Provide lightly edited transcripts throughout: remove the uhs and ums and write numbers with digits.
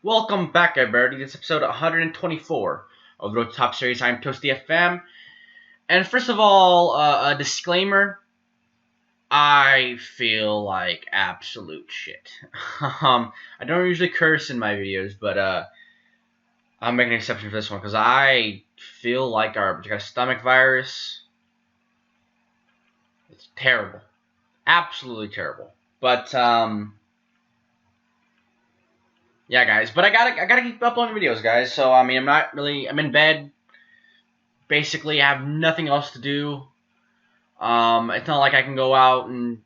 Welcome back, everybody. This is episode 124 of the Road to Top Series. I'm Toasty FM. And first of all, a disclaimer. I feel like absolute shit. I don't usually curse in my videos, but I'm making an exception for this one because I feel like garbage. I got a stomach virus. It's terrible. Absolutely terrible. But, yeah, guys, but I gotta keep uploading videos, guys. So I mean, I'm in bed. Basically, I have nothing else to do. It's not like I can go out and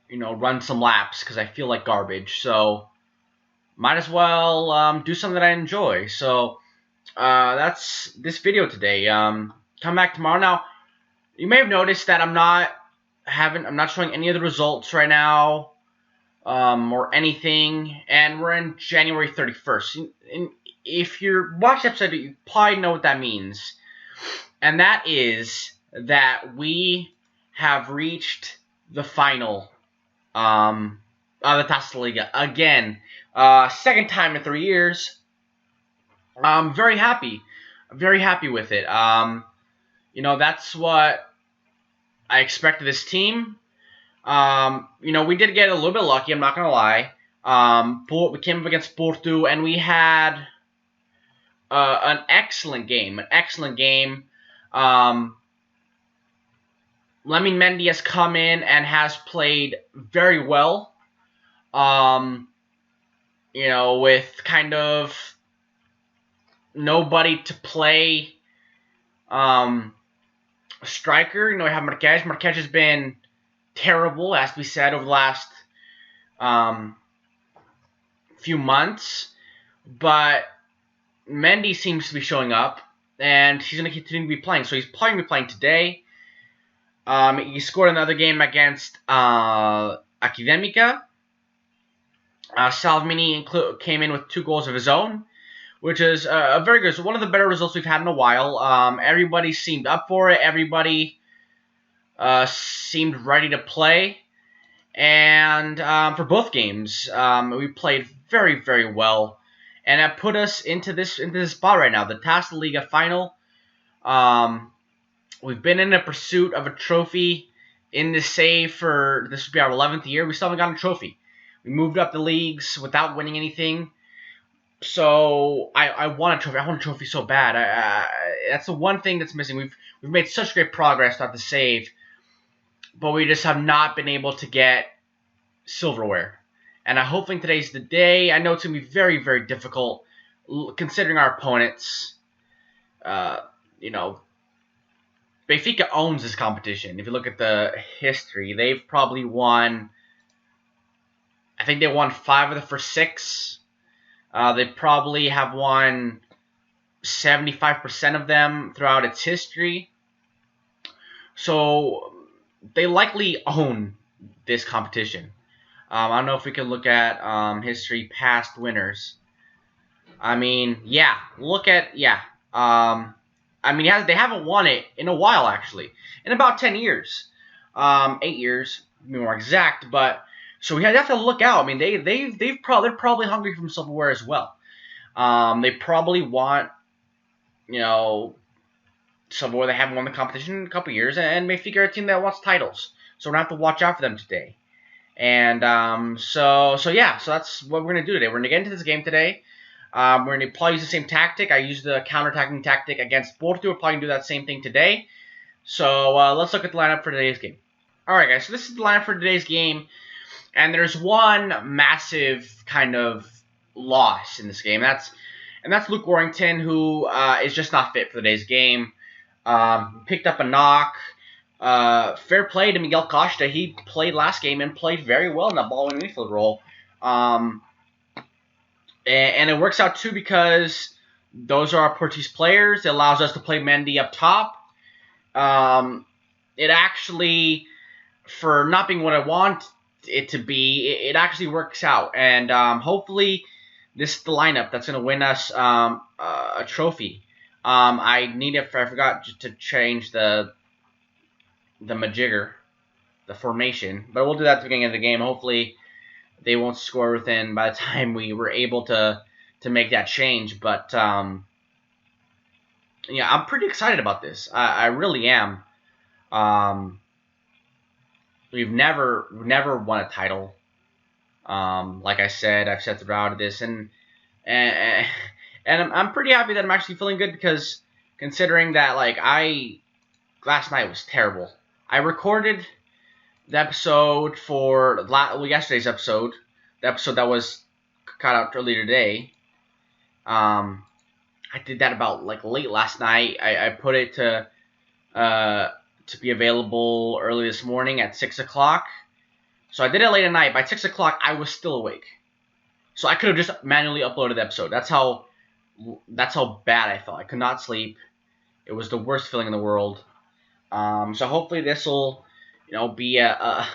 run some laps because I feel like garbage. So might as well do something that I enjoy. So that's this video today. Come back tomorrow. Now, you may have noticed that I'm not showing any of the results right now. Or anything, and we're in January 31st. And if you're watching the episode, you probably know what that means. And that is that we have reached the final of the Taça Liga. Again, second time in 3 years. I'm very happy. I'm very happy with it. That's what I expected this team. We did get a little bit lucky, I'm not going to lie. We came up against Porto, and we had an excellent game. Lemmy Mendy has come in and has played very well. With kind of nobody to play striker. We have Marquez. Marquez has been terrible, as we said, over the last few months, but Mendy seems to be showing up, and he's going to continue to be playing. So he's probably going to be playing today. He scored another game against Academica. Salvini came in with 2 goals of his own, which is a very good. So one of the better results we've had in a while. Everybody seemed up for it. Everybody seemed ready to play, and for both games, we played very, very well, and that put us into this spot right now, the Taça Liga final. We've been in a pursuit of a trophy in this save for this will be our 11th year. We still haven't gotten a trophy. We moved up the leagues without winning anything. So I want a trophy. I want a trophy so bad. That's the one thing that's missing. We've made such great progress throughout the save, but we just have not been able to get silverware. And I'm hoping today's the day. I know it's going to be very, very difficult considering our opponents. Benfica owns this competition. If you look at the history, they've probably won, I think they won 5 of the first 6. They probably have won 75% of them throughout its history. So they likely own this competition. I don't know if we can look at history past winners. I mean, yeah. They haven't won it in a while, actually. In about 10 years. 8 years, to be more exact. But so we have to look out. I mean, they're probably hungry for silverware as well. They probably want, silverware. They haven't won the competition in a couple years, and Benfica are a team that wants titles. So we're gonna have to watch out for them today. And so that's what we're gonna do today. We're gonna get into this game today. We're gonna probably use the same tactic. I used the counter-attacking tactic against Porto. We're probably gonna do that same thing today. So let's look at the lineup for today's game. All right, guys. So this is the lineup for today's game, and there's one massive kind of loss in this game. That's Luke Warrington, who is just not fit for today's game. Picked up a knock. Fair play to Miguel Costa. He played last game and played very well in that ball-winning midfield role. And it works out too because those are our Portuguese players. It allows us to play Mendy up top. It actually, for not being what I want it to be, it actually works out. And hopefully this is the lineup that's going to win us a trophy. I forgot to change the majigger, the formation, but we'll do that at the beginning of the game. Hopefully they won't score within by the time we were able to make that change. But yeah, I'm pretty excited about this. I really am. We've never won a title. Like I said, I've said throughout this, and I'm pretty happy that I'm actually feeling good, because considering that, like, last night was terrible. I recorded the episode for yesterday's episode, the episode that was cut out earlier today. I did that about like late last night. I put it to be available early this morning at 6 o'clock. So I did it late at night. By 6 o'clock, I was still awake. So I could have just manually uploaded the episode. That's how bad I felt. I could not sleep. It was the worst feeling in the world. So hopefully this will, be a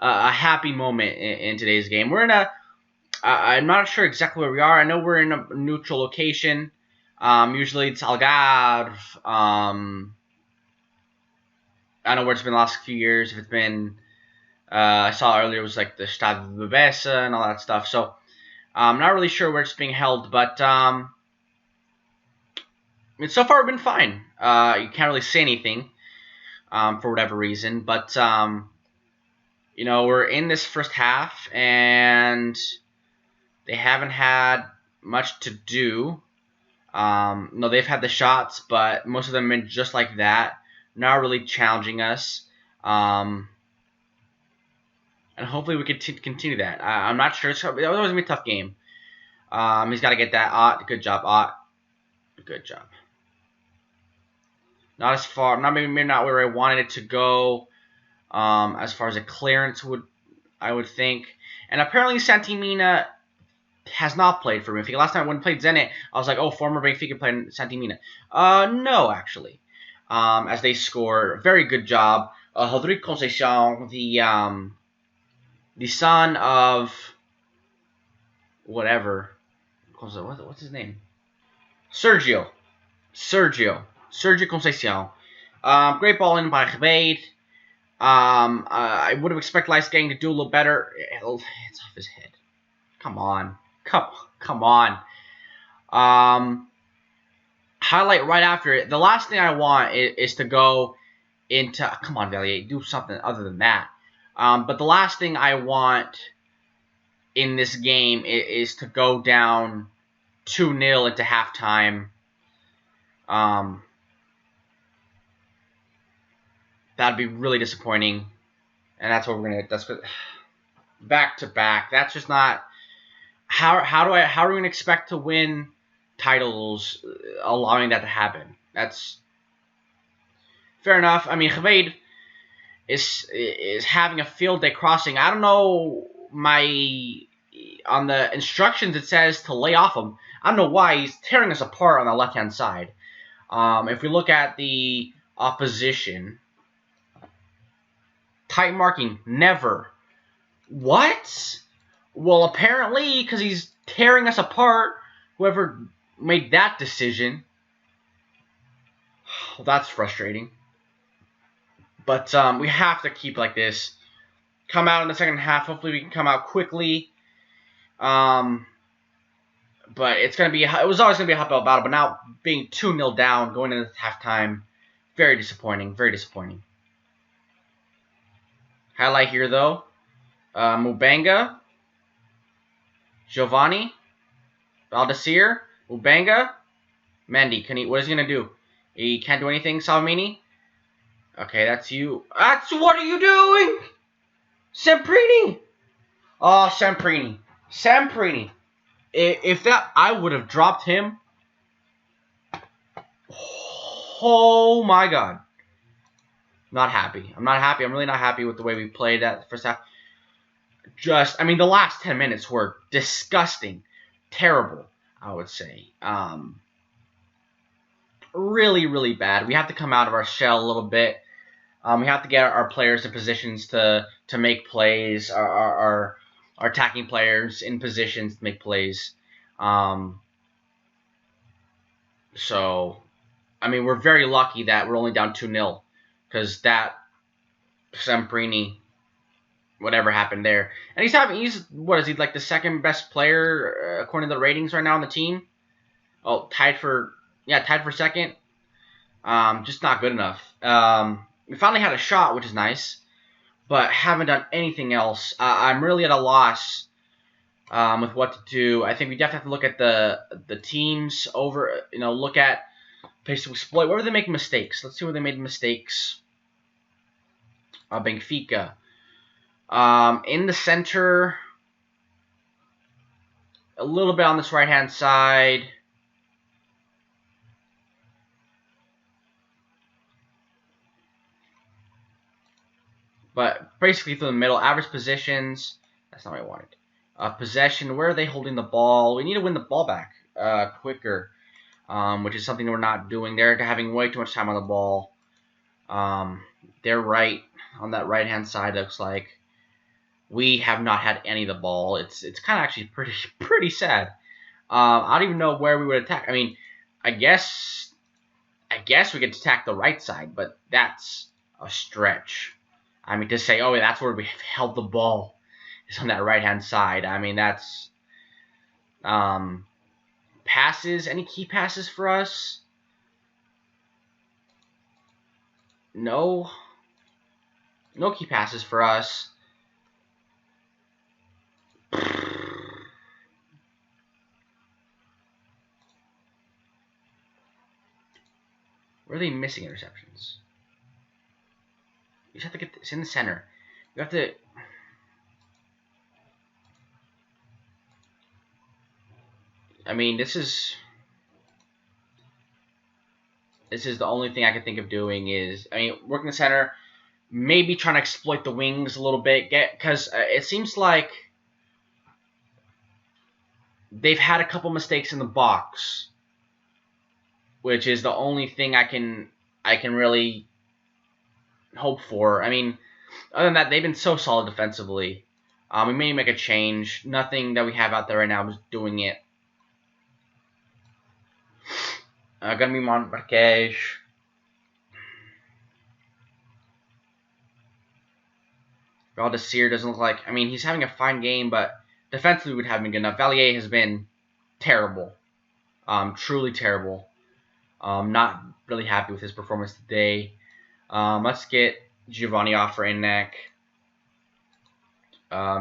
happy moment in today's game. We're in a I'm not sure exactly where we are. I know we're in a neutral location. Usually it's Algarve. I don't know where it's been the last few years. If it's been, I saw earlier it was like the Stade de Bessa and all that stuff. So I'm not really sure where it's being held, but so far we've been fine. You can't really say anything for whatever reason, but we're in this first half and they haven't had much to do. No, they've had the shots, but most of them have been just like that, not really challenging us. And hopefully we can continue that. I'm not sure. It's always going to be a tough game. He's got to get that. Ott, good job, Ott. Good job. Not as far, maybe not where I wanted it to go. As far as a clearance I would think. And apparently Santimina has not played for Benfica. Last time when I played Zenit, I was like, oh, former Benfica player Santimina. No, actually. As they score, very good job. Rodrigo Conceição, the son of whatever. What's his name? Sergio Conceição. Great ball in by Gebeid. I would have expected Leisgang to do a little better. It's off his head. Come on. Highlight right after it. The last thing I want is to go into... Come on, Valier. Do something other than that. But the last thing I want in this game is to go down 2-0 into halftime. That'd be really disappointing. And that's what we're going to... That's what... Back to back. That's just not... How are we going to expect to win titles allowing that to happen? That's fair enough. I mean, Gebeid is having a field day crossing. I don't know, on the instructions it says to lay off him. I don't know why he's tearing us apart on the left-hand side. If we look at the opposition, tight marking, never. What? Well, apparently, because he's tearing us apart, whoever made that decision. Well, that's frustrating. But we have to keep like this. Come out in the second half. Hopefully we can come out quickly. But it's going to be... It was always going to be a hot battle. But now being 2-0 down, going into halftime, very disappointing. Very disappointing. Highlight here, though. Mubanga. Giovanni, Valdesir, Ubanga, Mendy. What is he gonna do? He can't do anything. Salvini. Okay, that's you. What are you doing? Semprini. Oh, Semprini. If that, I would have dropped him. Oh my God. Not happy. I'm not happy. I'm really not happy with the way we played that first half. I mean, the last 10 minutes were disgusting. Terrible, I would say. Really, really bad. We have to come out of our shell a little bit. We have to get our players in positions to make plays. Our attacking players in positions to make plays. So, I mean, we're very lucky that we're only down 2-0. Because that Semprini... whatever happened there. And he's what is he, like the second best player according to the ratings right now on the team? Oh, tied for second. Just not good enough. We finally had a shot, which is nice, but haven't done anything else. I'm really at a loss with what to do. I think we definitely have to look at the teams over. Look at pace to exploit. Where were they making mistakes? Let's see where they made mistakes. Benfica. In the center, a little bit on this right-hand side. But basically through the middle, average positions. That's not what I wanted. Possession, where are they holding the ball? We need to win the ball back quicker, which is something we're not doing. They're having way too much time on the ball. They're right on that right-hand side, looks like. We have not had any of the ball. It's kind of actually pretty sad. I don't even know where we would attack. I mean, I guess we could attack the right side, but that's a stretch. I mean, to say, oh, that's where we held the ball is on that right-hand side. I mean, that's passes. Any key passes for us? No key passes for us. Where are they missing interceptions? You just have to get this in the center. You have to. I mean, this is the only thing I can think of doing is, I mean, working the center, maybe trying to exploit the wings a little bit, because it seems like they've had a couple mistakes in the box, which is the only thing I can really hope for. I mean, other than that, they've been so solid defensively. We may make a change. Nothing that we have out there right now is doing it. Gonna be Marquez. Valdesir doesn't look like. I mean, he's having a fine game, but defensively would have been good enough. Valier has been terrible, truly terrible. Not really happy with his performance today. Let's get Giovanni off for Inek.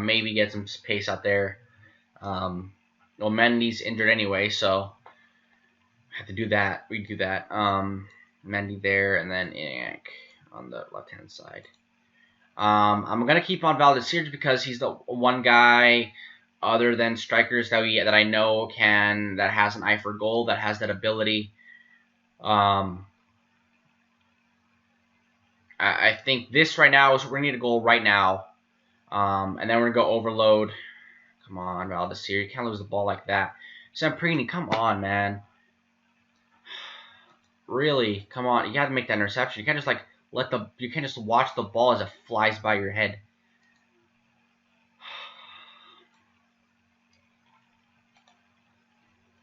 Maybe get some pace out there. Well, Mendy's injured anyway, so have to do that. We do that. Mendy there, and then Inek on the left-hand side. I'm gonna keep on Valdesir because he's the one guy other than strikers that I know that has an eye for goal, that has that ability. I think this right now is we're gonna need a goal right now, and then we're gonna go overload. Come on, Valdesir, you can't lose the ball like that. Samprini, come on, man. Really, come on, you gotta make that interception. You can't just you can't just watch the ball as it flies by your head.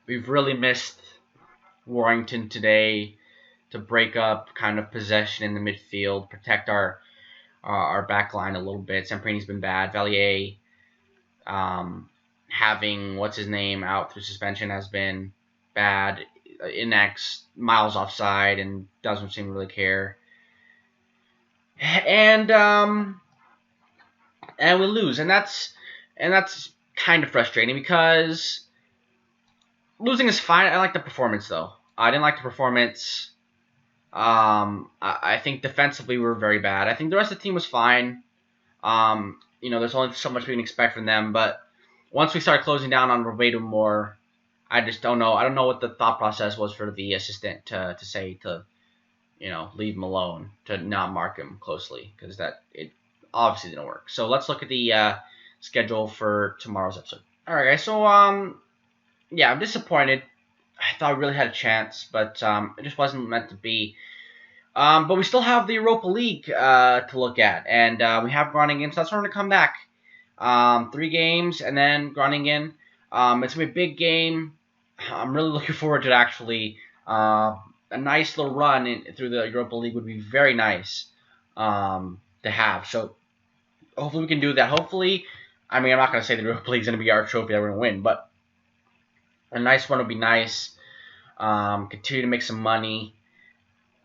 We've really missed Warrington today to break up kind of possession in the midfield, protect our back line a little bit. Samprini's been bad. Valier having what's his name out through suspension has been bad. Inex miles offside and doesn't seem to really care. And we lose, and that's kind of frustrating because losing is fine. I like the performance though. I didn't like the performance. I think defensively we were very bad. I think the rest of the team was fine. There's only so much we can expect from them, but once we started closing down on Roberto more, I just don't know. I don't know what the thought process was for the assistant to say to leave him alone, to not mark him closely, because it obviously didn't work. So let's look at the schedule for tomorrow's episode. All right, guys. So yeah, I'm disappointed. I thought we really had a chance, but it just wasn't meant to be. But we still have the Europa League to look at, and we have Groningen, so that's where we're going to come back. 3 games, and then Groningen. It's going to be a big game. I'm really looking forward to it, actually. A nice little run through the Europa League would be very nice to have. So hopefully we can do that. Hopefully, I mean, I'm not going to say the Europa League's going to be our trophy that we're going to win, but a nice one would be nice. Continue to make some money.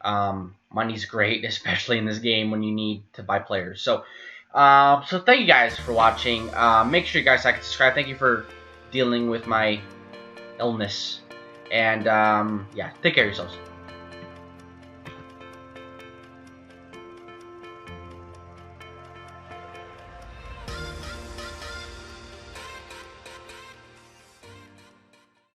Money's great, especially in this game when you need to buy players. So thank you guys for watching. Make sure you guys like and subscribe. Thank you for dealing with my illness. And yeah, take care of yourselves.